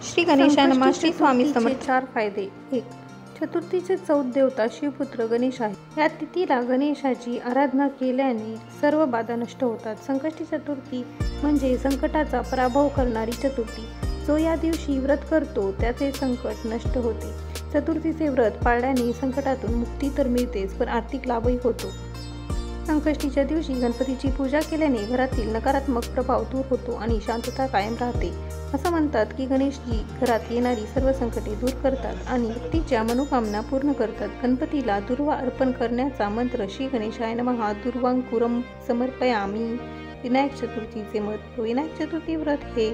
श्री गणेशाय नमः. श्री स्वामी समर्थ. चार फायदे. 1. चतुर्थीचे चौथ देवता शिवपुत्र गणेश आहे. या तिथीला गणेशाची आराधना केल्याने सर्व बाधा नष्ट होतात. संकष्टी चतुर्थी म्हणजे संकटाचा पराभव करणारी चतुर्थी. जो या दिवशी व्रत करतो त्याचे संकट नष्ट होते. चतुर्थीचे व्रत पाळल्याने संकटातून मुक्ती तर मिळतेच, पण आर्थिक लाभही होतो. संकष्टीच्या दिवशी गणपतीची पूजा केल्याने घरातील नकारात्मक प्रभाव दूर होतो आणि शांतता कायम राहते. असं म्हणतात की गणेशजी घरात येणारी सर्व संकटे दूर करतात आणि व्यक्तीच्या मनोकामना पूर्ण करतात. गणपतीला दुर्वा अर्पण करण्याचा मंत्र श्री गणेशाय नमः दुर्वांकुरम समर्पयामी. विनायक चतुर्थीचे महत्त्व. विनायक चतुर्थी व्रत हे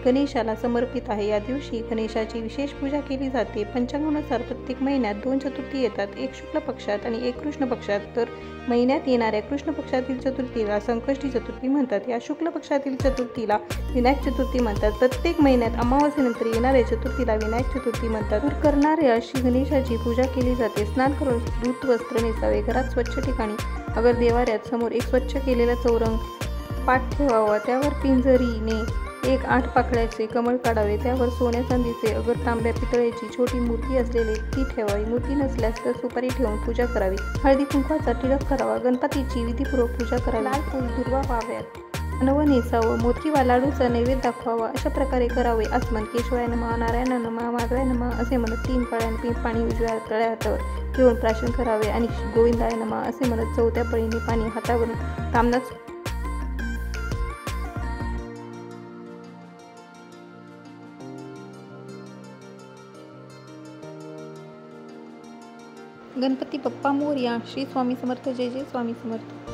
गणेशाला समर्पित आहे. या दिवशी गणेशाची विशेष पूजा केली जाते. पंचांगानुसार प्रत्येक महिन्यात 2 चतुर्थी येतात, एक शुक्ल पक्षात आणि एक कृष्ण पक्षात. तर महिन्यात येणाऱ्या कृष्ण पक्षातील चतुर्थीला संकष्टी चतुर्थी म्हणतात. या शुक्ल पक्षातील चतुर्थीला विनायक चतुर्थी म्हणतात. प्रत्येक महिन्यात अमावास्येनंतर येणाऱ्या चतुर्थीला विनायक चतुर्थी म्हणतात. दूर करणाऱ्या श्री गणेशाची पूजा केली जाते. स्नान करून धूत वस्त्र नेसावे. घरात स्वच्छ ठिकाणी अगर देवाऱ्यात समोर एक स्वच्छ केलेला चौरंग पाट ठेवावा. त्यावर पिंजरीने एक 8 पाकळ्याचे कमळ काढावे. त्यावर सोन्या चांदीचे अगर तांब्या पितळेची छोटी मूर्ती असलेली ती ठेवावी. मूर्ती नसल्यास तर सुपारी ठेवून पूजा करावी. हळदी कुंकवाचा टिळक करावा. गणपतीची विधीपूर्वक पूजा करावी. लाल फूल दुर्वा वाव्यात नवं नेसावं. मोदकी वा लाडूचा नैवेद्य दाखवावा. अशा प्रकारे करावे. आसमन केशवाय नमः, नारायण नमः, माधवाय नमः असे म्हणत 3 पाळ्यांनी पाणी उजव्या तळ्या हातावर घेऊन प्राशन करावे आणि गोविंदाय नमः असे म्हणत 4थ्या पळीने पाणी हातावरून तांबनाच गणपती बाप्पा मोरया. श्री स्वामी समर्थ. जय जय स्वामी समर्थ.